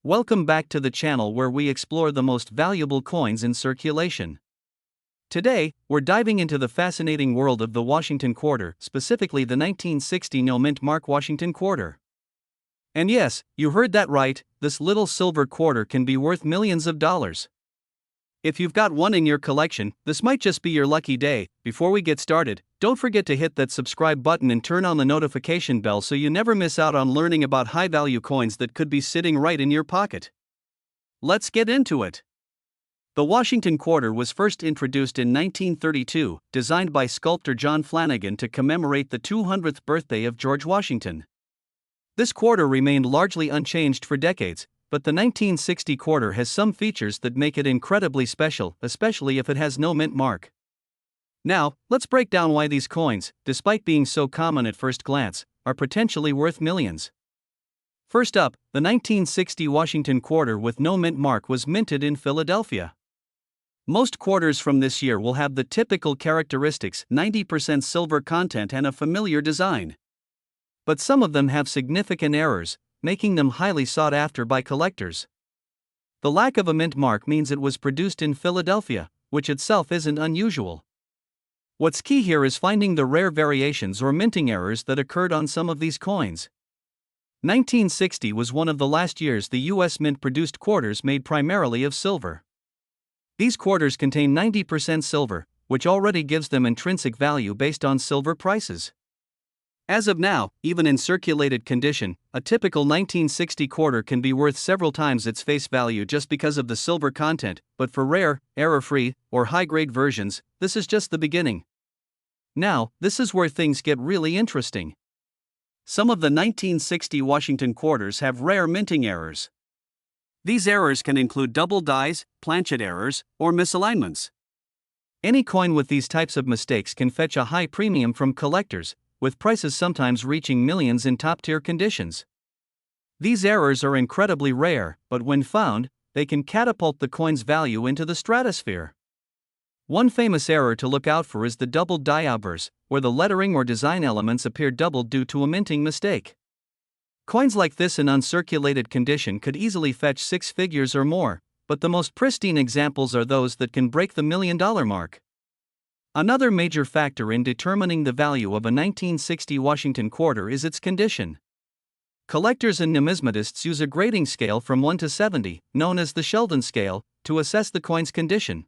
Welcome back to the channel where we explore the most valuable coins in circulation. Today, we're diving into the fascinating world of the Washington Quarter, specifically the 1960 no mint mark Washington Quarter. And yes, you heard that right, this little silver quarter can be worth millions of dollars. If you've got one in your collection, this might just be your lucky day. Before we get started, don't forget to hit that subscribe button and turn on the notification bell so you never miss out on learning about high-value coins that could be sitting right in your pocket. Let's get into it. The Washington Quarter was first introduced in 1932, designed by sculptor John Flanagan to commemorate the 200th birthday of George Washington. This quarter remained largely unchanged for decades, but the 1960 quarter has some features that make it incredibly special, especially if it has no mint mark. Now, let's break down why these coins, despite being so common at first glance, are potentially worth millions. First up, the 1960 Washington Quarter with no mint mark was minted in Philadelphia. Most quarters from this year will have the typical characteristics: 90% silver content and a familiar design. But some of them have significant errors, making them highly sought after by collectors. The lack of a mint mark means it was produced in Philadelphia, which itself isn't unusual. What's key here is finding the rare variations or minting errors that occurred on some of these coins. 1960 was one of the last years the U.S. Mint produced quarters made primarily of silver. These quarters contain 90% silver, which already gives them intrinsic value based on silver prices. As of now, even in circulated condition, a typical 1960 quarter can be worth several times its face value just because of the silver content, but for rare, error-free, or high-grade versions, this is just the beginning. Now, this is where things get really interesting. Some of the 1960 Washington quarters have rare minting errors. These errors can include double dies, planchet errors, or misalignments. Any coin with these types of mistakes can fetch a high premium from collectors, with prices sometimes reaching millions in top-tier conditions. These errors are incredibly rare, but when found, they can catapult the coin's value into the stratosphere. One famous error to look out for is the doubled die obverse, where the lettering or design elements appear doubled due to a minting mistake. Coins like this in uncirculated condition could easily fetch six figures or more, but the most pristine examples are those that can break the $1 million mark. Another major factor in determining the value of a 1960 Washington quarter is its condition. Collectors and numismatists use a grading scale from 1 to 70, known as the Sheldon scale, to assess the coin's condition.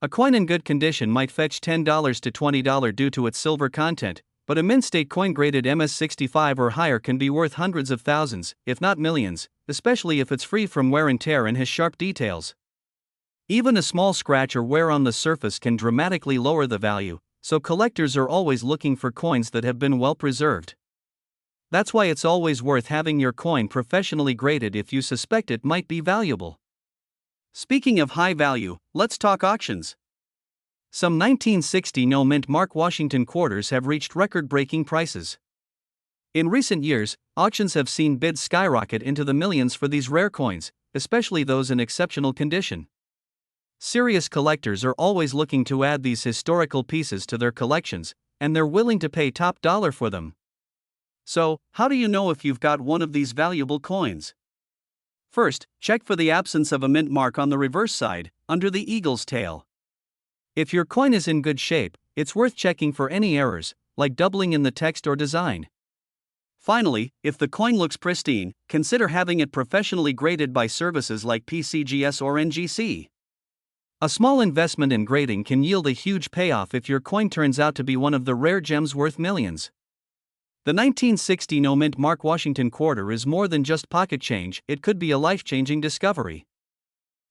A coin in good condition might fetch $10 to $20 due to its silver content, but a mint-state coin graded MS65 or higher can be worth hundreds of thousands, if not millions, especially if it's free from wear and tear and has sharp details. Even a small scratch or wear on the surface can dramatically lower the value, so collectors are always looking for coins that have been well preserved. That's why it's always worth having your coin professionally graded if you suspect it might be valuable. Speaking of high value, let's talk auctions. Some 1960 no mint mark Washington quarters have reached record-breaking prices. In recent years, auctions have seen bids skyrocket into the millions for these rare coins, especially those in exceptional condition. Serious collectors are always looking to add these historical pieces to their collections, and they're willing to pay top dollar for them. So, how do you know if you've got one of these valuable coins? First, check for the absence of a mint mark on the reverse side, under the eagle's tail. If your coin is in good shape, it's worth checking for any errors, like doubling in the text or design. Finally, if the coin looks pristine, consider having it professionally graded by services like PCGS or NGC. A small investment in grading can yield a huge payoff if your coin turns out to be one of the rare gems worth millions. The 1960 no mint mark Washington quarter is more than just pocket change, it could be a life-changing discovery.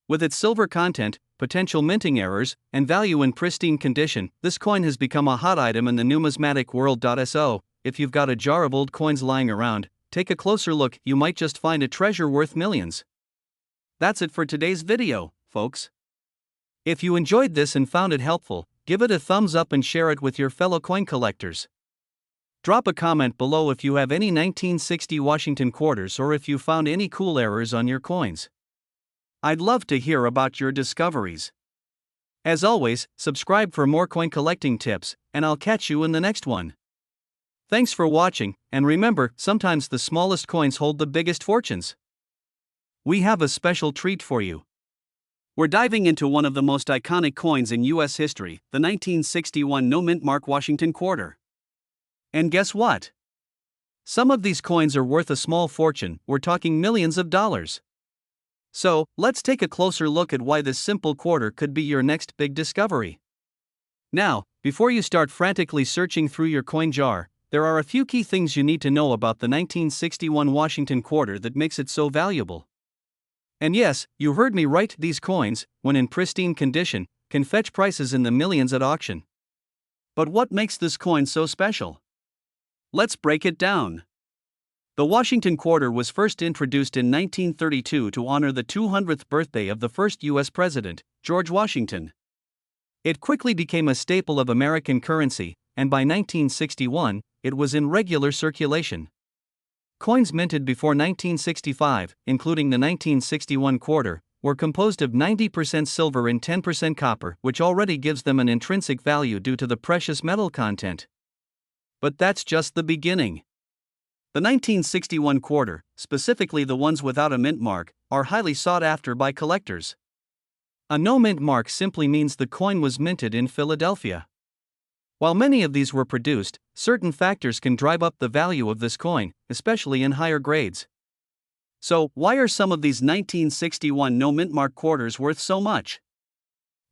With its silver content, potential minting errors, and value in pristine condition, this coin has become a hot item in the numismatic world. So, if you've got a jar of old coins lying around, take a closer look, you might just find a treasure worth millions. That's it for today's video, folks. If you enjoyed this and found it helpful, give it a thumbs up and share it with your fellow coin collectors. Drop a comment below if you have any 1960 Washington quarters or if you found any cool errors on your coins. I'd love to hear about your discoveries. As always, subscribe for more coin collecting tips, and I'll catch you in the next one. Thanks for watching, and remember, sometimes the smallest coins hold the biggest fortunes. we have a special treat for you. We're diving into one of the most iconic coins in US history, the 1961 no mint mark Washington quarter. And guess what? Some of these coins are worth a small fortune, we're talking millions of dollars. So, let's take a closer look at why this simple quarter could be your next big discovery. Now, before you start frantically searching through your coin jar, there are a few key things you need to know about the 1961 Washington quarter that makes it so valuable. And yes, you heard me right, these coins, when in pristine condition, can fetch prices in the millions at auction. But what makes this coin so special? Let's break it down. The Washington quarter was first introduced in 1932 to honor the 200th birthday of the first U.S. president, George Washington. It quickly became a staple of American currency, and by 1961, it was in regular circulation. Coins minted before 1965, including the 1961 quarter, were composed of 90% silver and 10% copper, which already gives them an intrinsic value due to the precious metal content. But that's just the beginning. The 1961 quarter, specifically the ones without a mint mark, are highly sought after by collectors. A no mint mark simply means the coin was minted in Philadelphia. While many of these were produced, certain factors can drive up the value of this coin, especially in higher grades. So, why are some of these 1961 no mint mark quarters worth so much?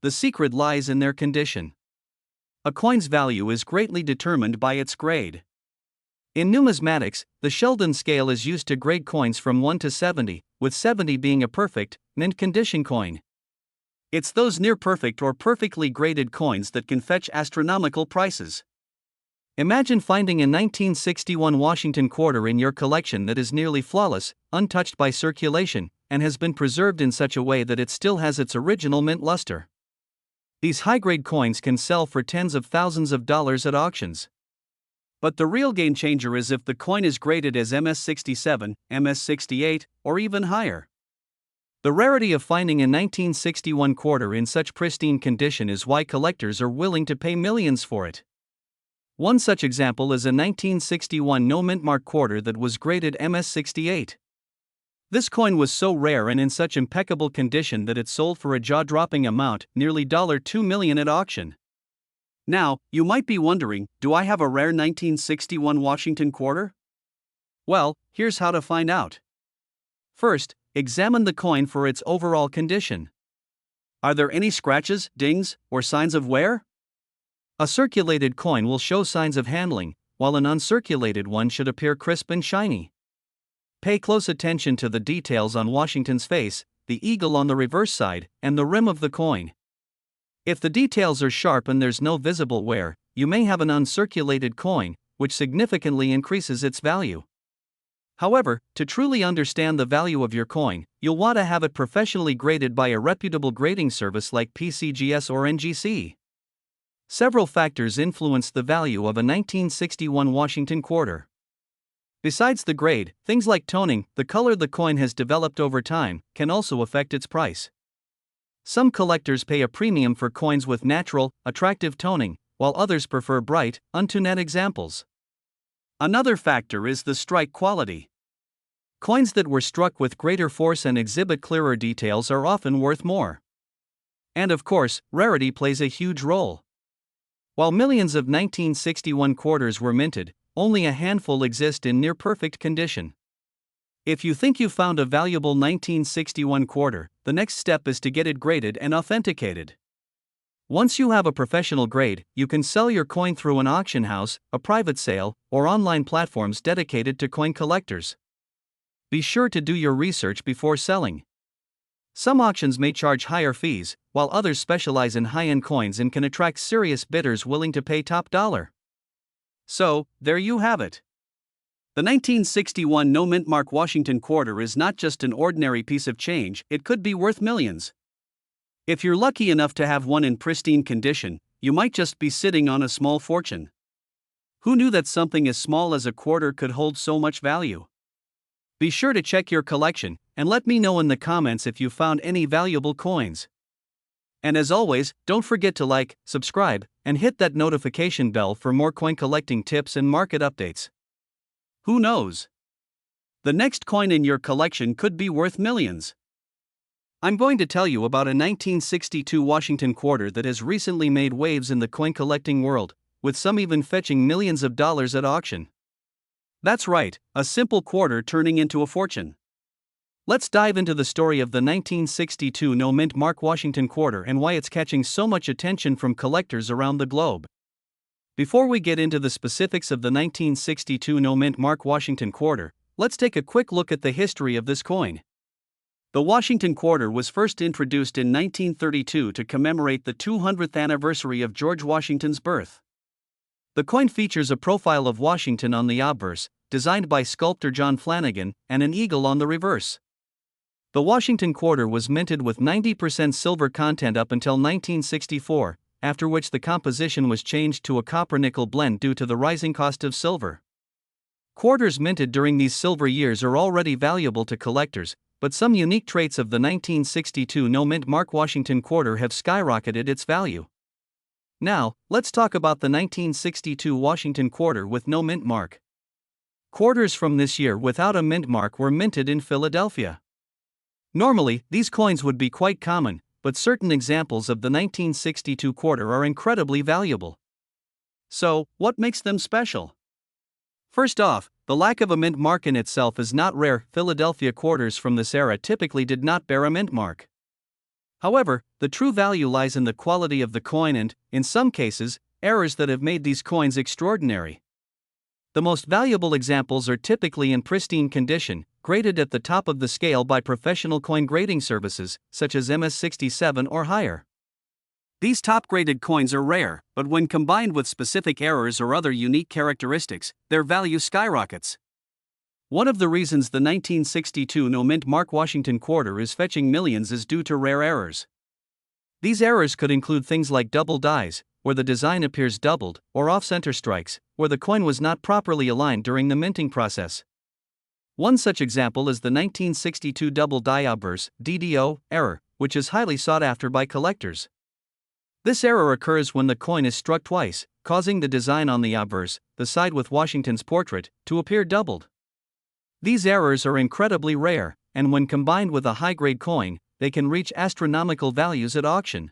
The secret lies in their condition. A coin's value is greatly determined by its grade. In numismatics, the Sheldon scale is used to grade coins from 1 to 70, with 70 being a perfect, mint condition coin. It's those near-perfect or perfectly graded coins that can fetch astronomical prices. Imagine finding a 1961 Washington quarter in your collection that is nearly flawless, untouched by circulation, and has been preserved in such a way that it still has its original mint luster. These high-grade coins can sell for tens of thousands of dollars at auctions. But the real game changer is if the coin is graded as MS67, MS68, or even higher. The rarity of finding a 1961 quarter in such pristine condition is why collectors are willing to pay millions for it. One such example is a 1961 no mint mark quarter that was graded MS68. This coin was so rare and in such impeccable condition that it sold for a jaw-dropping amount, nearly $2 million at auction. Now, you might be wondering, do I have a rare 1961 Washington quarter? Well, here's how to find out. First, examine the coin for its overall condition. Are there any scratches, dings, or signs of wear? A circulated coin will show signs of handling, while an uncirculated one should appear crisp and shiny. Pay close attention to the details on Washington's face, the eagle on the reverse side, and the rim of the coin. If the details are sharp and there's no visible wear, you may have an uncirculated coin, which significantly increases its value. However, to truly understand the value of your coin, you'll want to have it professionally graded by a reputable grading service like PCGS or NGC. Several factors influence the value of a 1961 Washington quarter. Besides the grade, things like toning, the color the coin has developed over time, can also affect its price. Some collectors pay a premium for coins with natural, attractive toning, while others prefer bright, untuned examples. Another factor is the strike quality. Coins that were struck with greater force and exhibit clearer details are often worth more. And of course, rarity plays a huge role. While millions of 1961 quarters were minted, only a handful exist in near-perfect condition. If you think you found a valuable 1961 quarter, the next step is to get it graded and authenticated. Once you have a professional grade, you can sell your coin through an auction house, a private sale, or online platforms dedicated to coin collectors. Be sure to do your research before selling. Some auctions may charge higher fees, while others specialize in high-end coins and can attract serious bidders willing to pay top dollar. So, there you have it. The 1961 no mint mark Washington quarter is not just an ordinary piece of change, it could be worth millions. If you're lucky enough to have one in pristine condition, you might just be sitting on a small fortune. Who knew that something as small as a quarter could hold so much value? Be sure to check your collection, and let me know in the comments if you found any valuable coins. And as always, don't forget to like, subscribe, and hit that notification bell for more coin collecting tips and market updates. Who knows? The next coin in your collection could be worth millions. I'm going to tell you about a 1962 Washington quarter that has recently made waves in the coin collecting world, with some even fetching millions of dollars at auction. That's right, a simple quarter turning into a fortune. Let's dive into the story of the 1962 no mint mark Washington quarter and why it's catching so much attention from collectors around the globe. Before we get into the specifics of the 1962 no mint mark Washington quarter, let's take a quick look at the history of this coin. The Washington quarter was first introduced in 1932 to commemorate the 200th anniversary of George Washington's birth. The coin features a profile of Washington on the obverse, designed by sculptor John Flanagan, and an eagle on the reverse. The Washington quarter was minted with 90% silver content up until 1964, after which the composition was changed to a copper-nickel blend due to the rising cost of silver. Quarters minted during these silver years are already valuable to collectors, but some unique traits of the 1962 no mint mark Washington quarter have skyrocketed its value. Now, let's talk about the 1962 Washington quarter with no mint mark. Quarters from this year without a mint mark were minted in Philadelphia. Normally, these coins would be quite common, but certain examples of the 1962 quarter are incredibly valuable. So, what makes them special? First off, the lack of a mint mark in itself is not rare. Philadelphia quarters from this era typically did not bear a mint mark. However, the true value lies in the quality of the coin and, in some cases, errors that have made these coins extraordinary. The most valuable examples are typically in pristine condition, graded at the top of the scale by professional coin grading services, such as MS-67 or higher. These top-graded coins are rare, but when combined with specific errors or other unique characteristics, their value skyrockets. One of the reasons the 1962 no mint mark Washington quarter is fetching millions is due to rare errors. These errors could include things like double dies, where the design appears doubled, or off-center strikes, where the coin was not properly aligned during the minting process. One such example is the 1962 double die obverse (DDO) error, which is highly sought after by collectors. This error occurs when the coin is struck twice, causing the design on the obverse, the side with Washington's portrait, to appear doubled. These errors are incredibly rare, and when combined with a high-grade coin, they can reach astronomical values at auction.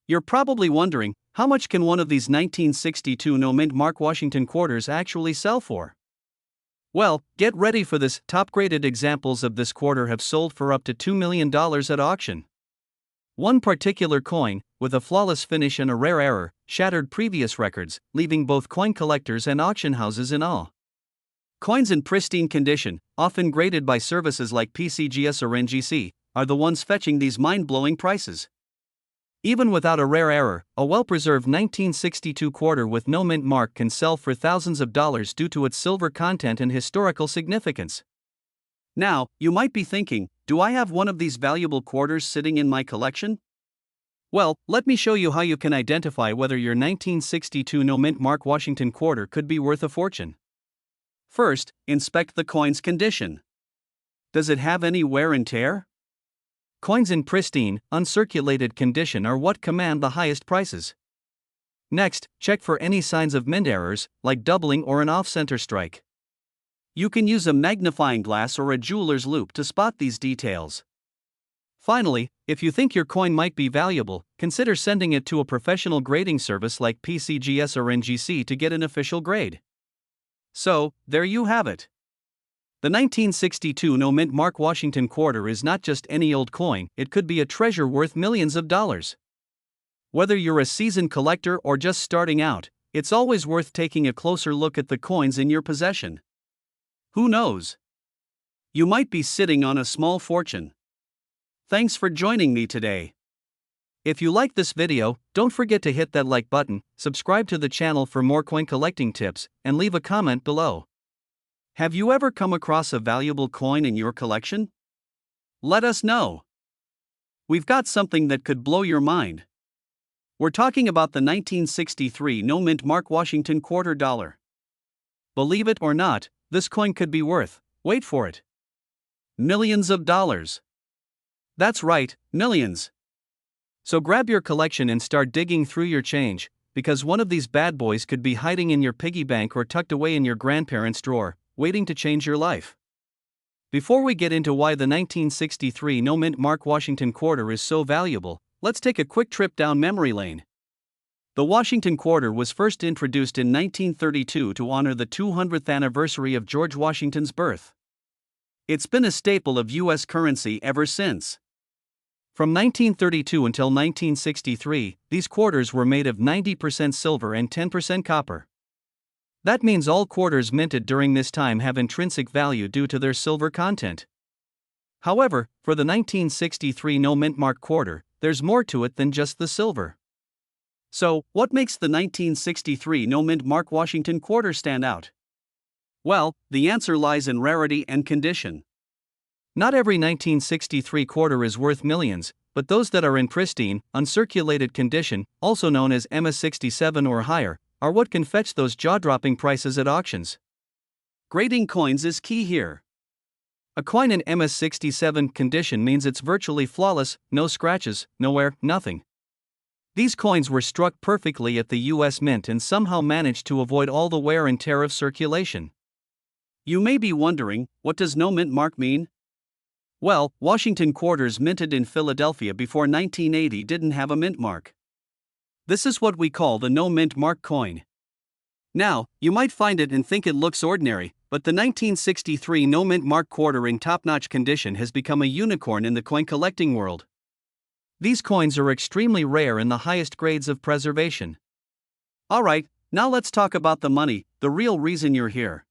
You're probably wondering, how much can one of these 1962 no mint mark Washington quarters actually sell for? Well, get ready for this. Top-graded examples of this quarter have sold for up to $2 million at auction. One particular coin, with a flawless finish and a rare error, shattered previous records, leaving both coin collectors and auction houses in awe. Coins in pristine condition, often graded by services like PCGS or NGC, are the ones fetching these mind-blowing prices. Even without a rare error, a well-preserved 1962 quarter with no mint mark can sell for thousands of dollars due to its silver content and historical significance. Now, you might be thinking, do I have one of these valuable quarters sitting in my collection? Well, let me show you how you can identify whether your 1962 no mint mark Washington quarter could be worth a fortune. First, inspect the coin's condition. Does it have any wear and tear? Coins in pristine, uncirculated condition are what command the highest prices. Next, check for any signs of mint errors, like doubling or an off-center strike. You can use a magnifying glass or a jeweler's loupe to spot these details. Finally, if you think your coin might be valuable, consider sending it to a professional grading service like PCGS or NGC to get an official grade. So, there you have it. The 1962 no mint mark Washington quarter is not just any old coin, it could be a treasure worth millions of dollars. Whether you're a seasoned collector or just starting out, it's always worth taking a closer look at the coins in your possession. Who knows? You might be sitting on a small fortune. Thanks for joining me today. If you like this video, don't forget to hit that like button, subscribe to the channel for more coin collecting tips, and leave a comment below. Have you ever come across a valuable coin in your collection? Let us know. We've got something that could blow your mind. We're talking about the 1963 no mint mark Washington quarter dollar. Believe it or not, this coin could be worth, wait for it, millions of dollars. That's right, millions. So grab your collection and start digging through your change, because one of these bad boys could be hiding in your piggy bank or tucked away in your grandparents' drawer, waiting to change your life. Before we get into why the 1963 no-mint Mark Washington quarter is so valuable, let's take a quick trip down memory lane. The Washington quarter was first introduced in 1932 to honor the 200th anniversary of George Washington's birth. It's been a staple of U.S. currency ever since. From 1932 until 1963, these quarters were made of 90% silver and 10% copper. That means all quarters minted during this time have intrinsic value due to their silver content. However, for the 1963 no-mint Mark quarter, there's more to it than just the silver. So, what makes the 1963 no-mint Mark Washington quarter stand out? Well, the answer lies in rarity and condition. Not every 1963 quarter is worth millions, but those that are in pristine, uncirculated condition, also known as MS67 or higher, are what can fetch those jaw-dropping prices at auctions. Grading coins is key here. A coin in MS67 condition means it's virtually flawless, no scratches, no wear, nothing. These coins were struck perfectly at the US Mint and somehow managed to avoid all the wear and tear of circulation. You may be wondering, what does no mint mark mean? Well, Washington quarters minted in Philadelphia before 1980 didn't have a mint mark. This is what we call the no-mint mark coin. Now, you might find it and think it looks ordinary, but the 1963 no-mint mark quarter in top-notch condition has become a unicorn in the coin collecting world. These coins are extremely rare in the highest grades of preservation. Alright, now let's talk about the money, the real reason you're here.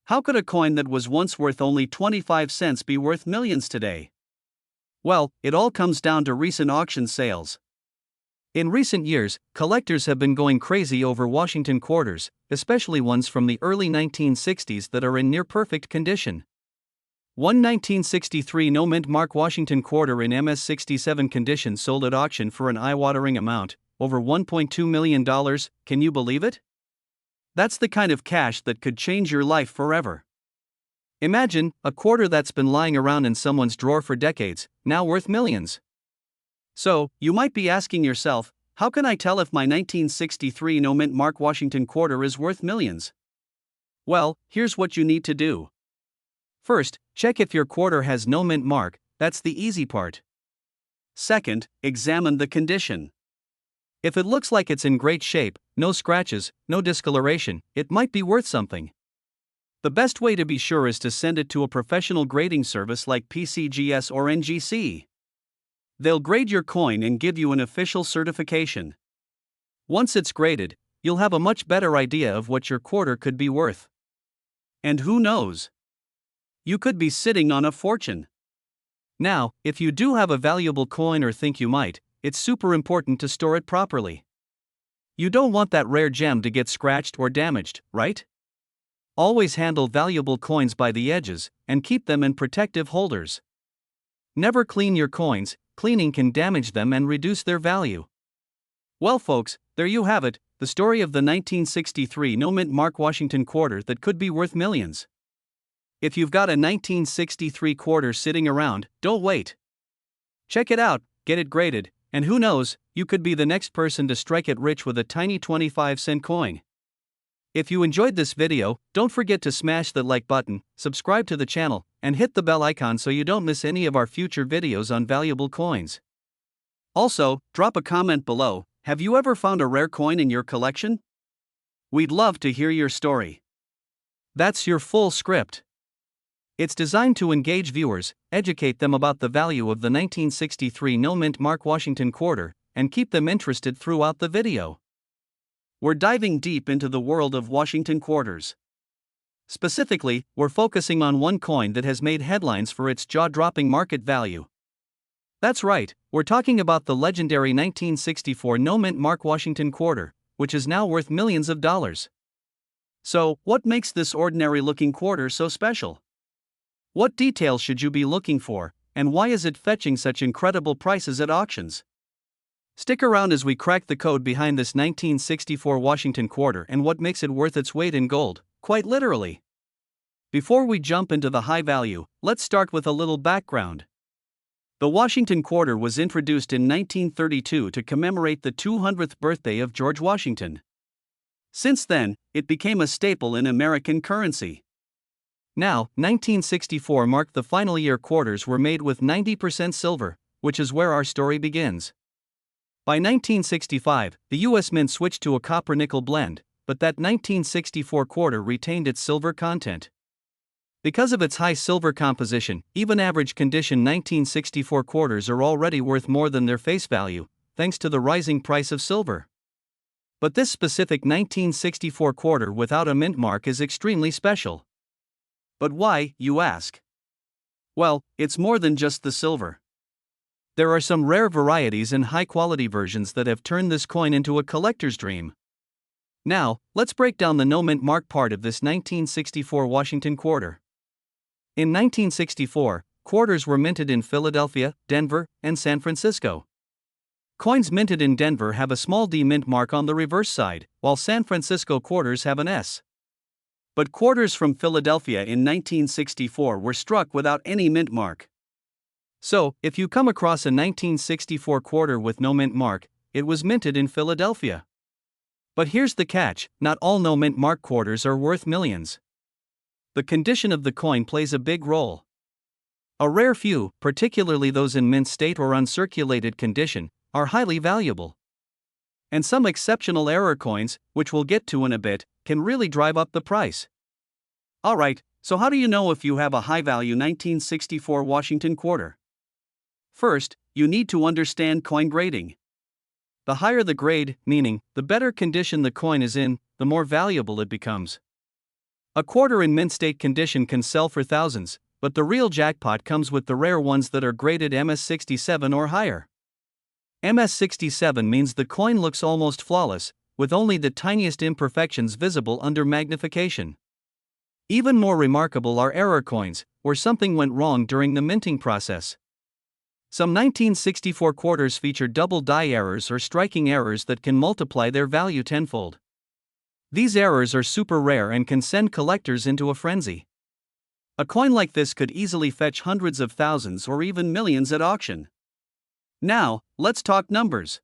How could a coin that was once worth only 25 cents be worth millions today? Well, it all comes down to recent auction sales. In recent years, collectors have been going crazy over Washington quarters, especially ones from the early 1960s that are in near-perfect condition. One 1963 no-mint Mark Washington quarter in MS67 condition sold at auction for an eye-watering amount, over $1.2 million, can you believe it? That's the kind of cash that could change your life forever. Imagine, a quarter that's been lying around in someone's drawer for decades, now worth millions. So, you might be asking yourself, how can I tell if my 1963 no-mint Mark Washington quarter is worth millions? Well, here's what you need to do. First, check if your quarter has no mint mark, that's the easy part. Second, examine the condition. If it looks like it's in great shape, no scratches, no discoloration, it might be worth something. The best way to be sure is to send it to a professional grading service like PCGS or NGC. They'll grade your coin and give you an official certification. Once it's graded, you'll have a much better idea of what your quarter could be worth. And who knows? You could be sitting on a fortune. Now, if you do have a valuable coin or think you might, it's super important to store it properly. You don't want that rare gem to get scratched or damaged, right? Always handle valuable coins by the edges, and keep them in protective holders. Never clean your coins, cleaning can damage them and reduce their value. Well folks, there you have it, the story of the 1963 no-mint Mark Washington quarter that could be worth millions. If you've got a 1963 quarter sitting around, don't wait. Check it out, get it graded, and who knows, you could be the next person to strike it rich with a tiny 25-cent coin. If you enjoyed this video, don't forget to smash the like button, subscribe to the channel, and hit the bell icon so you don't miss any of our future videos on valuable coins. Also, drop a comment below, have you ever found a rare coin in your collection? We'd love to hear your story. That's your full script. It's designed to engage viewers, educate them about the value of the 1963 no-mint Mark Washington quarter, and keep them interested throughout the video. We're diving deep into the world of Washington quarters. Specifically, we're focusing on one coin that has made headlines for its jaw-dropping market value. That's right, we're talking about the legendary 1964 no-mint Mark Washington quarter, which is now worth millions of dollars. So, what makes this ordinary-looking quarter so special? What details should you be looking for, and why is it fetching such incredible prices at auctions? Stick around as we crack the code behind this 1964 Washington quarter and what makes it worth its weight in gold, quite literally. Before we jump into the high value, let's start with a little background. The Washington quarter was introduced in 1932 to commemorate the 200th birthday of George Washington. Since then, it became a staple in American currency. Now, 1964 marked the final year quarters were made with 90% silver, which is where our story begins. By 1965, the US Mint switched to a copper-nickel blend, but that 1964 quarter retained its silver content. Because of its high silver composition, even average condition 1964 quarters are already worth more than their face value, thanks to the rising price of silver. But this specific 1964 quarter without a mint mark is extremely special. But why, you ask? Well, it's more than just the silver. There are some rare varieties and high-quality versions that have turned this coin into a collector's dream. Now, let's break down the no mint mark part of this 1964 Washington quarter. In 1964, quarters were minted in Philadelphia, Denver, and San Francisco. Coins minted in Denver have a small D mint mark on the reverse side, while San Francisco quarters have an S. But quarters from Philadelphia in 1964 were struck without any mint mark. So, if you come across a 1964 quarter with no mint mark, it was minted in Philadelphia. But here's the catch: not all no mint mark quarters are worth millions. The condition of the coin plays a big role. A rare few, particularly those in mint state or uncirculated condition, are highly valuable. And some exceptional error coins, which we'll get to in a bit, can really drive up the price. Alright, so how do you know if you have a high-value 1964 Washington quarter? First, you need to understand coin grading. The higher the grade, meaning the better condition the coin is in, the more valuable it becomes. A quarter in mint state condition can sell for thousands, but the real jackpot comes with the rare ones that are graded MS67 or higher. MS67 means the coin looks almost flawless, with only the tiniest imperfections visible under magnification. Even more remarkable are error coins, where something went wrong during the minting process. Some 1964 quarters feature double die errors or striking errors that can multiply their value tenfold. These errors are super rare and can send collectors into a frenzy. A coin like this could easily fetch hundreds of thousands or even millions at auction. Now, let's talk numbers.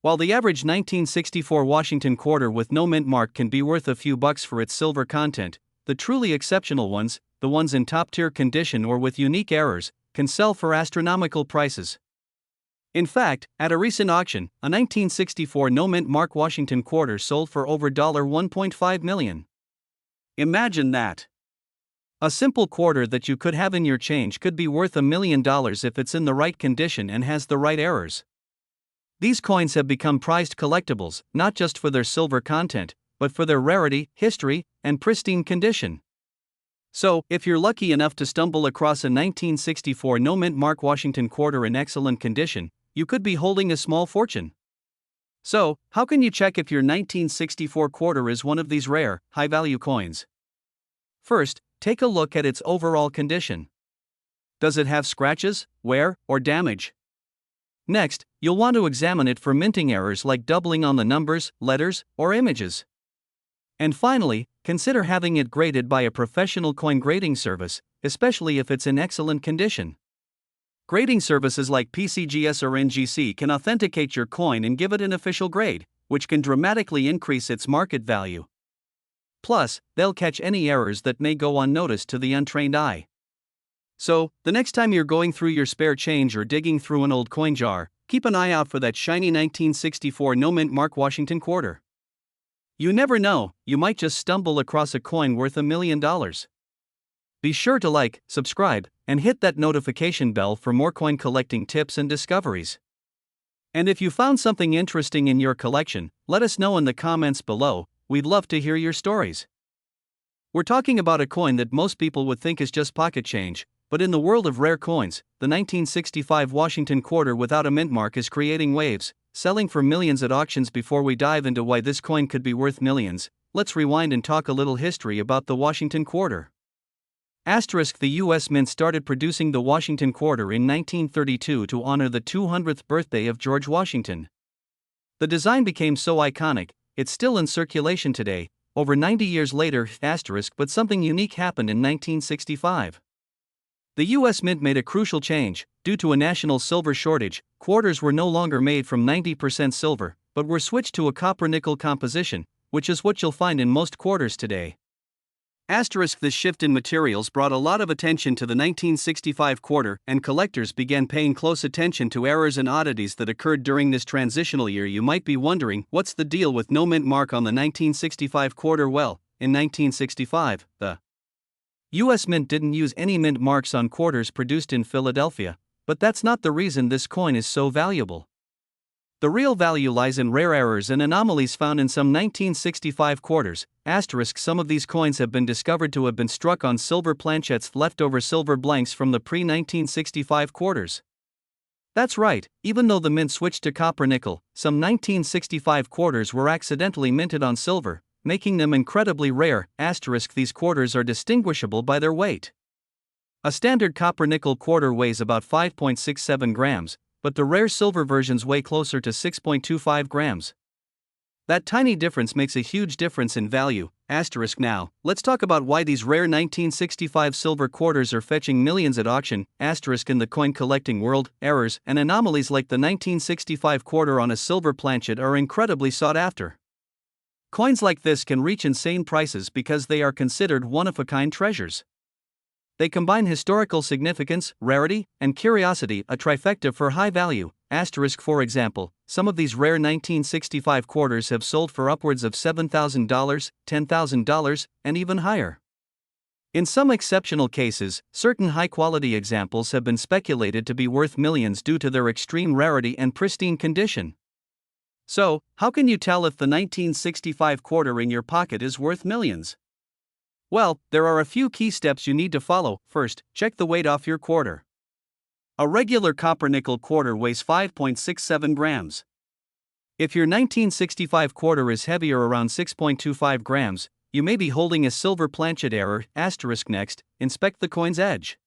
While the average 1964 Washington quarter with no mint mark can be worth a few bucks for its silver content, the truly exceptional ones, the ones in top-tier condition or with unique errors, can sell for astronomical prices. In fact, at a recent auction, a 1964 no mint mark Washington quarter sold for over $1.5 million. Imagine that. A simple quarter that you could have in your change could be worth $1 million if it's in the right condition and has the right errors. These coins have become prized collectibles, not just for their silver content, but for their rarity, history, and pristine condition. So, if you're lucky enough to stumble across a 1964 no mint mark Washington quarter in excellent condition, you could be holding a small fortune. So, how can you check if your 1964 quarter is one of these rare, high-value coins? First, take a look at its overall condition. Does it have scratches, wear, or damage? Next, you'll want to examine it for minting errors like doubling on the numbers, letters, or images. And finally, consider having it graded by a professional coin grading service, especially if it's in excellent condition. Grading services like PCGS or NGC can authenticate your coin and give it an official grade, which can dramatically increase its market value. Plus, they'll catch any errors that may go unnoticed to the untrained eye. So, the next time you're going through your spare change or digging through an old coin jar, keep an eye out for that shiny 1964 no mint mark Washington quarter. You never know, you might just stumble across a coin worth $1 million. Be sure to like, subscribe, and hit that notification bell for more coin collecting tips and discoveries. And if you found something interesting in your collection, let us know in the comments below. We'd love to hear your stories. We're talking about a coin that most people would think is just pocket change, but in the world of rare coins, the 1965 Washington quarter without a mint mark is creating waves, selling for millions at auctions. Before we dive into why this coin could be worth millions, let's rewind and talk a little history about the Washington quarter. The U.S. Mint started producing the Washington quarter in 1932 to honor the 200th birthday of George Washington. The design became so iconic, it's still in circulation today, over 90 years later. But something unique happened in 1965. The U.S. Mint made a crucial change. Due to a national silver shortage, quarters were no longer made from 90% silver, but were switched to a copper-nickel composition, which is what you'll find in most quarters today. This shift in materials brought a lot of attention to the 1965 quarter, and collectors began paying close attention to errors and oddities that occurred during this transitional year. You might be wondering, what's the deal with no mint mark on the 1965 quarter? Well, in 1965, the US Mint didn't use any mint marks on quarters produced in Philadelphia, but that's not the reason this coin is so valuable. The real value lies in rare errors and anomalies found in some 1965 quarters. Some of these coins have been discovered to have been struck on silver planchettes, leftover silver blanks from the pre-1965 quarters. That's right, even though the mint switched to copper nickel, some 1965 quarters were accidentally minted on silver, making them incredibly rare. These quarters are distinguishable by their weight. A standard copper nickel quarter weighs about 5.67 grams, but the rare silver versions weigh closer to 6.25 grams. That tiny difference makes a huge difference in value. Now, let's talk about why these rare 1965 silver quarters are fetching millions at auction. In the coin collecting world, errors and anomalies like the 1965 quarter on a silver planchet are incredibly sought after. Coins like this can reach insane prices because they are considered one-of-a-kind treasures. They combine historical significance, rarity, and curiosity, a trifecta for high value. For example, some of these rare 1965 quarters have sold for upwards of $7,000, $10,000, and even higher. In some exceptional cases, certain high-quality examples have been speculated to be worth millions due to their extreme rarity and pristine condition. So, how can you tell if the 1965 quarter in your pocket is worth millions? Well, there are a few key steps you need to follow. First, check the weight off your quarter. A regular copper nickel quarter weighs 5.67 grams. If your 1965 quarter is heavier, around 6.25 grams, you may be holding a silver planchet error. Next, inspect the coin's edge.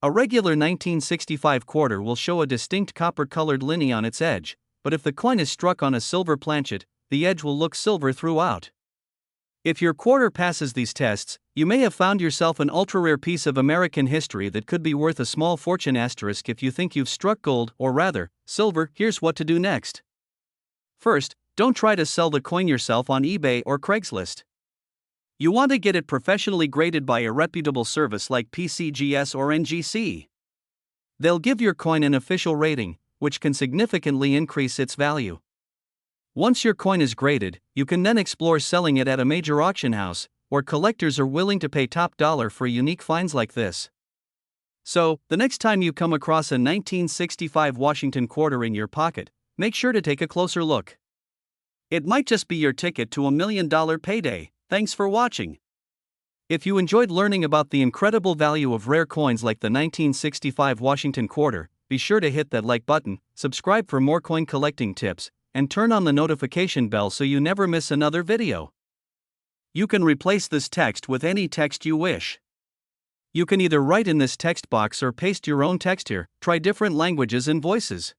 A regular 1965 quarter will show a distinct copper-colored lineage on its edge, but if the coin is struck on a silver planchet, the edge will look silver throughout. If your quarter passes these tests, you may have found yourself an ultra-rare piece of American history that could be worth a small fortune. If you think you've struck gold, or rather, silver, here's what to do next. First, don't try to sell the coin yourself on eBay or Craigslist. You want to get it professionally graded by a reputable service like PCGS or NGC. They'll give your coin an official rating, which can significantly increase its value. Once your coin is graded, you can then explore selling it at a major auction house, where collectors are willing to pay top dollar for unique finds like this. So, the next time you come across a 1965 Washington quarter in your pocket, make sure to take a closer look. It might just be your ticket to $1 million payday. Thanks for watching. If you enjoyed learning about the incredible value of rare coins like the 1965 Washington quarter, be sure to hit that like button, subscribe for more coin collecting tips, and turn on the notification bell so you never miss another video. You can replace this text with any text you wish. You can either write in this text box or paste your own text here. Try different languages and voices.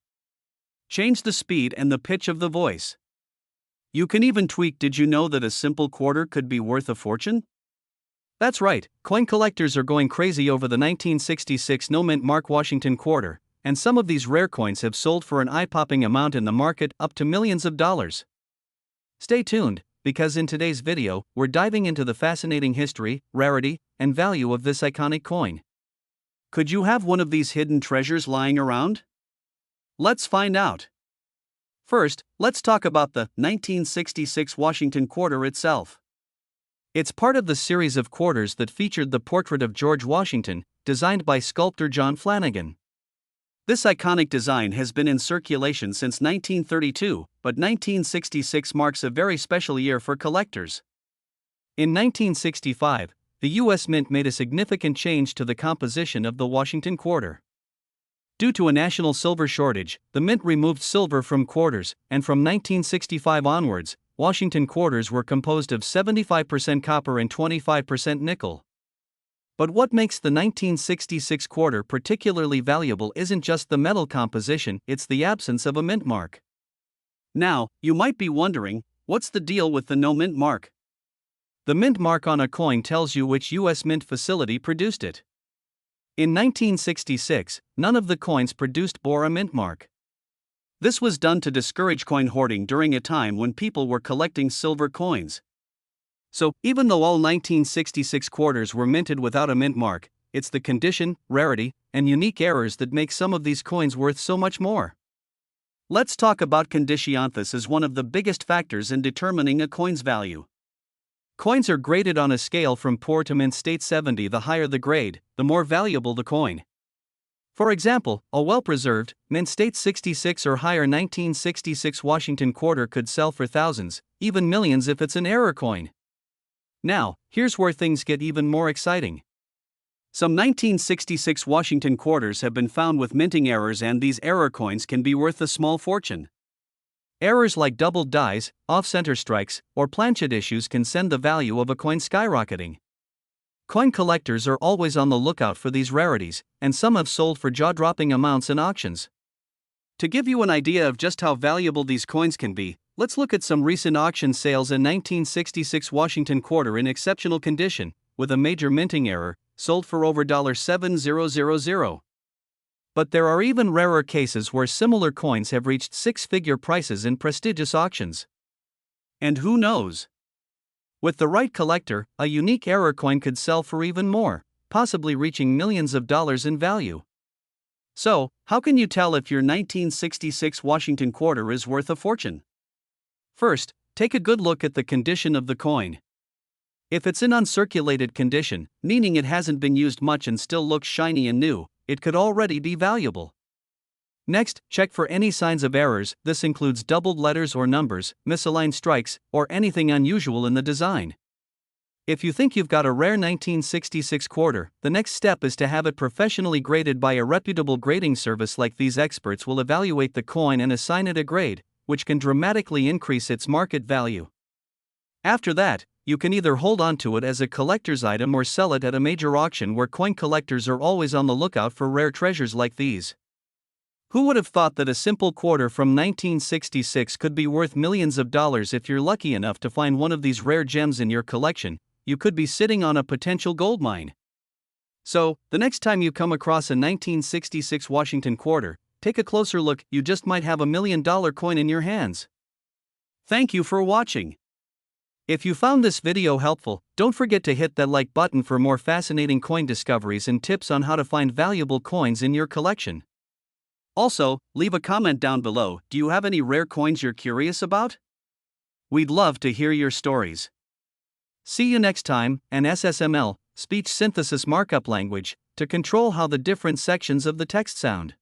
Change the speed and the pitch of the voice. You can even tweak. Did you know that a simple quarter could be worth a fortune? That's right, coin collectors are going crazy over the 1966 no mint mark Washington quarter, and some of these rare coins have sold for an eye-popping amount in the market, up to millions of dollars. Stay tuned, because in today's video, we're diving into the fascinating history, rarity, and value of this iconic coin. Could you have one of these hidden treasures lying around? Let's find out. First, let's talk about the 1966 Washington quarter itself. It's part of the series of quarters that featured the portrait of George Washington, designed by sculptor John Flanagan. This iconic design has been in circulation since 1932, but 1966 marks a very special year for collectors. In 1965, the U.S. Mint made a significant change to the composition of the Washington quarter. Due to a national silver shortage, the Mint removed silver from quarters, and from 1965 onwards, Washington quarters were composed of 75% copper and 25% nickel. But what makes the 1966 quarter particularly valuable isn't just the metal composition, it's the absence of a mint mark. Now, you might be wondering, what's the deal with the no mint mark? The mint mark on a coin tells you which U.S. Mint facility produced it. In 1966, none of the coins produced bore a mint mark. This was done to discourage coin hoarding during a time when people were collecting silver coins. So, even though all 1966 quarters were minted without a mint mark, it's the condition, rarity, and unique errors that make some of these coins worth so much more. Let's talk about conditionanthus as one of the biggest factors in determining a coin's value. Coins are graded on a scale from poor to mint state 70. The higher the grade, the more valuable the coin. For example, a well-preserved, mint state 66 or higher 1966 Washington quarter could sell for thousands, even millions if it's an error coin. Now, here's where things get even more exciting. Some 1966 Washington quarters have been found with minting errors, and these error coins can be worth a small fortune. Errors like doubled dies, off-center strikes, or planchet issues can send the value of a coin skyrocketing. Coin collectors are always on the lookout for these rarities, and some have sold for jaw-dropping amounts in auctions. To give you an idea of just how valuable these coins can be, let's look at some recent auction sales. In 1966 Washington quarter in exceptional condition, with a major minting error, sold for over $7,000. But there are even rarer cases where similar coins have reached six-figure prices in prestigious auctions. And who knows? With the right collector, a unique error coin could sell for even more, possibly reaching millions of dollars in value. So, how can you tell if your 1966 Washington quarter is worth a fortune? First, take a good look at the condition of the coin. If it's in uncirculated condition, meaning it hasn't been used much and still looks shiny and new, it could already be valuable. Next, check for any signs of errors. This includes doubled letters or numbers, misaligned strikes, or anything unusual in the design. If you think you've got a rare 1966 quarter, the next step is to have it professionally graded by a reputable grading service. Like these experts will evaluate the coin and assign it a grade, which can dramatically increase its market value. After that, you can either hold on to it as a collector's item or sell it at a major auction, where coin collectors are always on the lookout for rare treasures like these. Who would have thought that a simple quarter from 1966 could be worth millions of dollars? If you're lucky enough to find one of these rare gems in your collection, you could be sitting on a potential gold mine. So, the next time you come across a 1966 Washington quarter, take a closer look. You just might have $1 million coin in your hands. Thank you for watching. If you found this video helpful, don't forget to hit that like button for more fascinating coin discoveries and tips on how to find valuable coins in your collection. Also, leave a comment down below. Do you have any rare coins you're curious about? We'd love to hear your stories. See you next time. And SSML, speech synthesis markup language, to control how the different sections of the text sound.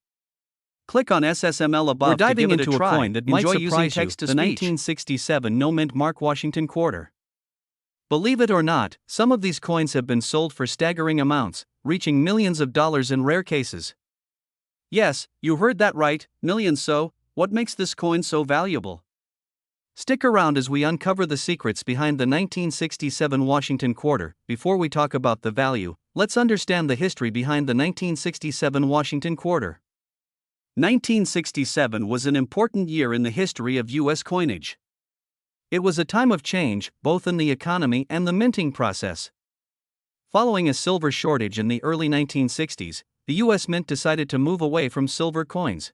Click on SSML above. We're diving into a coin that might surprise you, the 1967 no mint mark Washington quarter. Believe it or not, some of these coins have been sold for staggering amounts, reaching millions of dollars in rare cases. Yes, you heard that right, millions. So, what makes this coin so valuable? Stick around as we uncover the secrets behind the 1967 Washington quarter. Before we talk about the value, let's understand the history behind the 1967 Washington quarter. 1967 was an important year in the history of U.S. coinage. It was a time of change, both in the economy and the minting process. Following a silver shortage in the early 1960s, the U.S. Mint decided to move away from silver coins.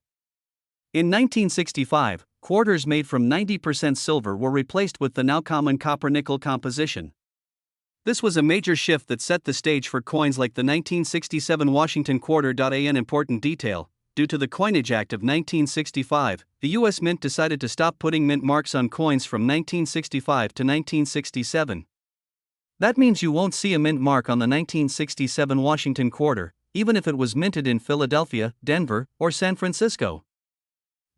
In 1965, quarters made from 90% silver were replaced with the now common copper-nickel composition. This was a major shift that set the stage for coins like the 1967 Washington quarter. An important detail: due to the Coinage Act of 1965, the U.S. Mint decided to stop putting mint marks on coins from 1965 to 1967. That means you won't see a mint mark on the 1967 Washington quarter, even if it was minted in Philadelphia, Denver, or San Francisco.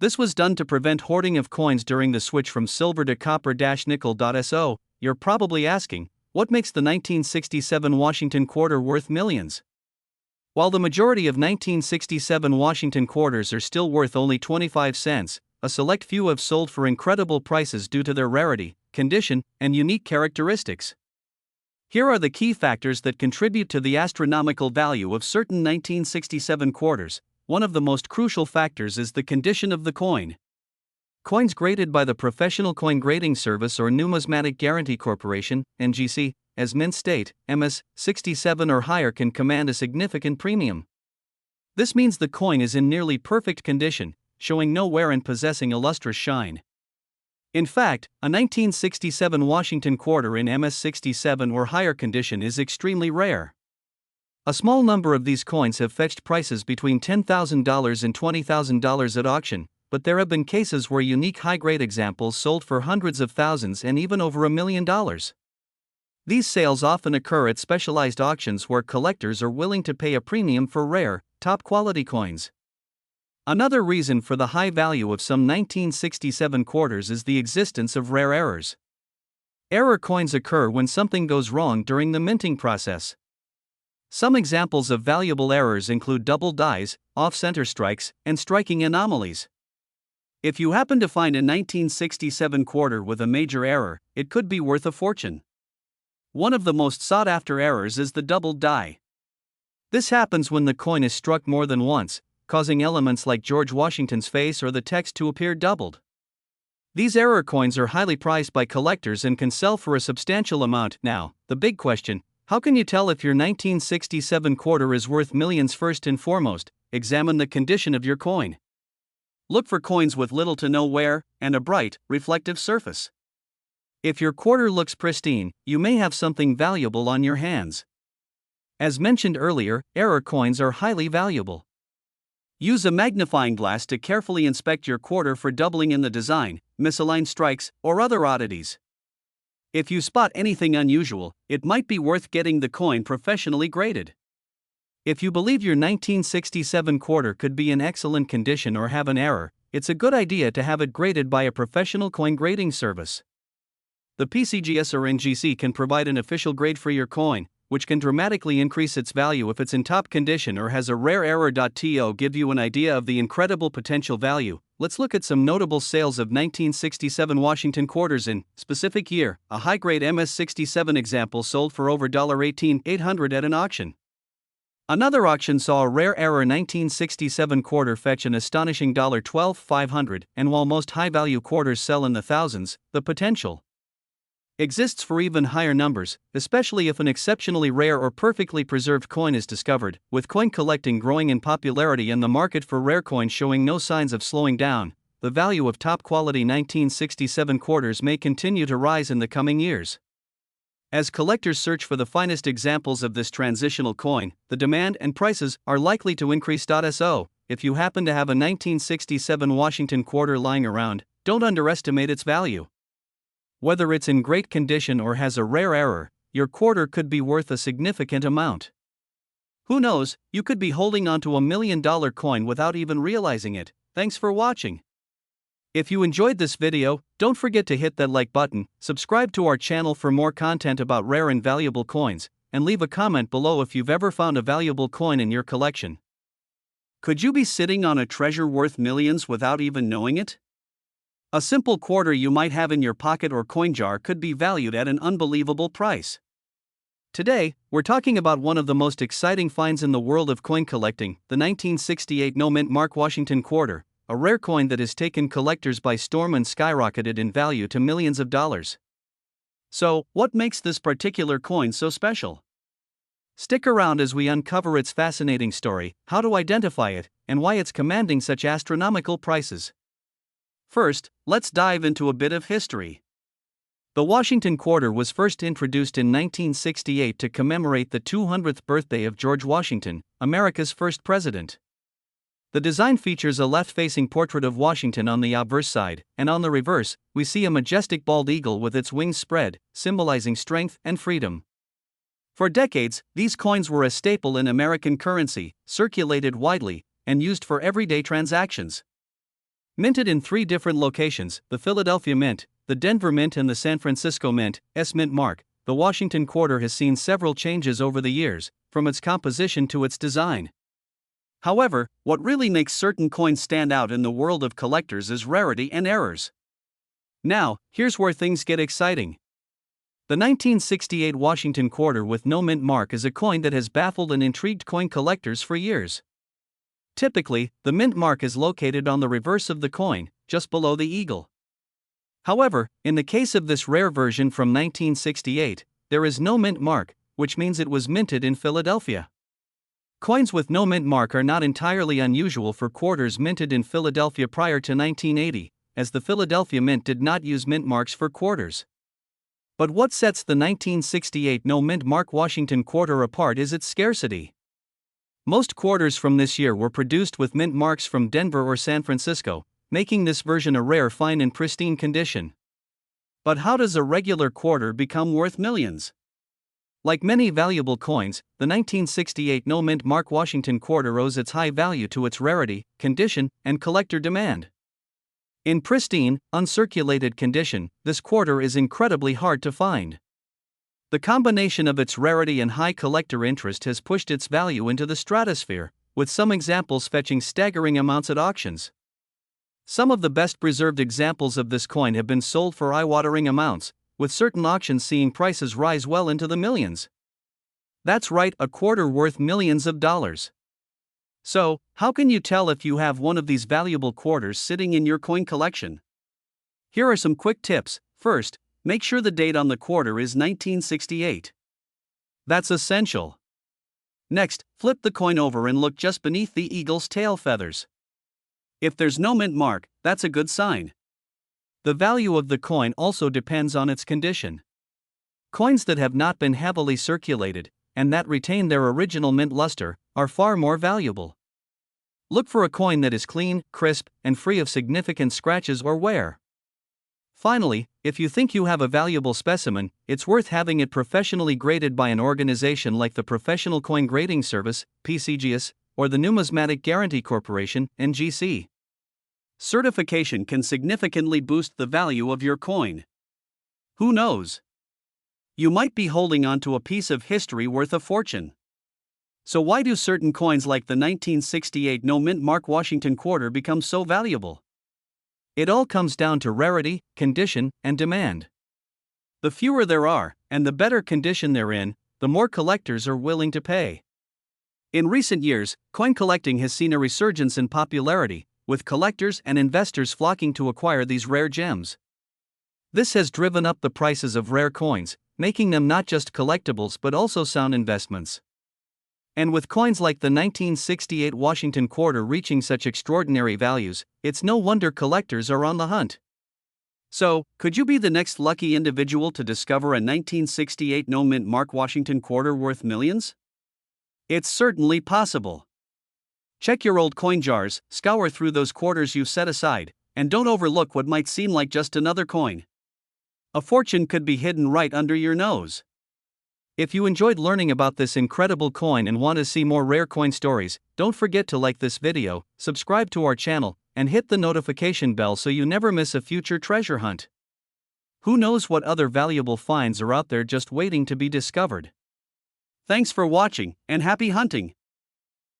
This was done to prevent hoarding of coins during the switch from silver to copper-nickel. So, you're probably asking, what makes the 1967 Washington quarter worth millions? While the majority of 1967 Washington quarters are still worth only 25 cents, a select few have sold for incredible prices due to their rarity, condition, and unique characteristics. Here are the key factors that contribute to the astronomical value of certain 1967 quarters. One of the most crucial factors is the condition of the coin. Coins graded by the Professional Coin Grading Service or Numismatic Guarantee Corporation, NGC, as mint state, MS, 67 or higher can command a significant premium. This means the coin is in nearly perfect condition, showing no wear and possessing a lustrous shine. In fact, a 1967 Washington quarter in MS-67 or higher condition is extremely rare. A small number of these coins have fetched prices between $10,000 and $20,000 at auction, but there have been cases where unique high-grade examples sold for hundreds of thousands and even over $1 million. These sales often occur at specialized auctions where collectors are willing to pay a premium for rare, top-quality coins. Another reason for the high value of some 1967 quarters is the existence of rare errors. Error coins occur when something goes wrong during the minting process. Some examples of valuable errors include double dies, off-center strikes, and striking anomalies. If you happen to find a 1967 quarter with a major error, it could be worth a fortune. One of the most sought-after errors is the double die. This happens when the coin is struck more than once, causing elements like George Washington's face or the text to appear doubled. These error coins are highly prized by collectors and can sell for a substantial amount. Now, the big question: how can you tell if your 1967 quarter is worth millions? First and foremost, examine the condition of your coin. Look for coins with little to no wear and a bright, reflective surface. If your quarter looks pristine, you may have something valuable on your hands. As mentioned earlier, error coins are highly valuable. Use a magnifying glass to carefully inspect your quarter for doubling in the design, misaligned strikes, or other oddities. If you spot anything unusual, it might be worth getting the coin professionally graded. If you believe your 1967 quarter could be in excellent condition or have an error, it's a good idea to have it graded by a professional coin grading service. The PCGS or NGC can provide an official grade for your coin, which can dramatically increase its value if it's in top condition or has a rare error. To give you an idea of the incredible potential value, let's look at some notable sales of 1967 Washington quarters in specific year. A high-grade MS-67 example sold for over $18,800 at an auction. Another auction saw a rare error 1967 quarter fetch an astonishing $12,500, and while most high-value quarters sell in the thousands, the potential exists for even higher numbers, especially if an exceptionally rare or perfectly preserved coin is discovered. With coin collecting growing in popularity and the market for rare coins showing no signs of slowing down, the value of top-quality 1967 quarters may continue to rise in the coming years. As collectors search for the finest examples of this transitional coin, the demand and prices are likely to increase. So, if you happen to have a 1967 Washington quarter lying around, don't underestimate its value. Whether it's in great condition or has a rare error, your quarter could be worth a significant amount. Who knows, you could be holding onto $1 million coin without even realizing it. Thanks for watching. If you enjoyed this video, don't forget to hit that like button, subscribe to our channel for more content about rare and valuable coins, and leave a comment below if you've ever found a valuable coin in your collection. Could you be sitting on a treasure worth millions without even knowing it? A simple quarter you might have in your pocket or coin jar could be valued at an unbelievable price. Today, we're talking about one of the most exciting finds in the world of coin collecting, the 1968 no-mint mark Washington quarter, a rare coin that has taken collectors by storm and skyrocketed in value to millions of dollars. So, what makes this particular coin so special? Stick around as we uncover its fascinating story, how to identify it, and why it's commanding such astronomical prices. First, let's dive into a bit of history. The Washington quarter was first introduced in 1968 to commemorate the 200th birthday of George Washington, America's first president. The design features a left-facing portrait of Washington on the obverse side, and on the reverse, we see a majestic bald eagle with its wings spread, symbolizing strength and freedom. For decades, these coins were a staple in American currency, circulated widely, and used for everyday transactions. Minted in 3 different locations, the Philadelphia Mint, the Denver Mint and the San Francisco Mint, S-Mint mark, the Washington quarter has seen several changes over the years, from its composition to its design. However, what really makes certain coins stand out in the world of collectors is rarity and errors. Now, here's where things get exciting. The 1968 Washington quarter with no mint mark is a coin that has baffled and intrigued coin collectors for years. Typically, the mint mark is located on the reverse of the coin, just below the eagle. However, in the case of this rare version from 1968, there is no mint mark, which means it was minted in Philadelphia. Coins with no mint mark are not entirely unusual for quarters minted in Philadelphia prior to 1980, as the Philadelphia Mint did not use mint marks for quarters. But what sets the 1968 no-mint mark Washington quarter apart is its scarcity. Most quarters from this year were produced with mint marks from Denver or San Francisco, making this version a rare find in pristine condition. But how does a regular quarter become worth millions? Like many valuable coins, the 1968 no-mint mark Washington quarter owes its high value to its rarity, condition, and collector demand. In pristine, uncirculated condition, this quarter is incredibly hard to find. The combination of its rarity and high collector interest has pushed its value into the stratosphere, with some examples fetching staggering amounts at auctions. Some of the best preserved examples of this coin have been sold for eye-watering amounts, with certain auctions seeing prices rise well into the millions. That's right, a quarter worth millions of dollars. So, how can you tell if you have one of these valuable quarters sitting in your coin collection? Here are some quick tips. First, make sure the date on the quarter is 1968. That's essential. Next, flip the coin over and look just beneath the eagle's tail feathers. If there's no mint mark, that's a good sign. The value of the coin also depends on its condition. Coins that have not been heavily circulated, and that retain their original mint luster, are far more valuable. Look for a coin that is clean, crisp, and free of significant scratches or wear. Finally, if you think you have a valuable specimen, it's worth having it professionally graded by an organization like the Professional Coin Grading Service, PCGS, or the Numismatic Guarantee Corporation, NGC. Certification can significantly boost the value of your coin. Who knows? You might be holding on to a piece of history worth a fortune. So why do certain coins like the 1968 no-mint mark Washington quarter become so valuable? It all comes down to rarity, condition, and demand. The fewer there are, and the better condition they're in, the more collectors are willing to pay. In recent years, coin collecting has seen a resurgence in popularity, with collectors and investors flocking to acquire these rare gems. This has driven up the prices of rare coins, making them not just collectibles but also sound investments. And with coins like the 1968 Washington quarter reaching such extraordinary values, it's no wonder collectors are on the hunt. So, could you be the next lucky individual to discover a 1968 no-mint mark Washington quarter worth millions? It's certainly possible. Check your old coin jars, scour through those quarters you've set aside, and don't overlook what might seem like just another coin. A fortune could be hidden right under your nose. If you enjoyed learning about this incredible coin and want to see more rare coin stories, don't forget to like this video, subscribe to our channel, and hit the notification bell so you never miss a future treasure hunt. Who knows what other valuable finds are out there just waiting to be discovered? Thanks for watching, and happy hunting!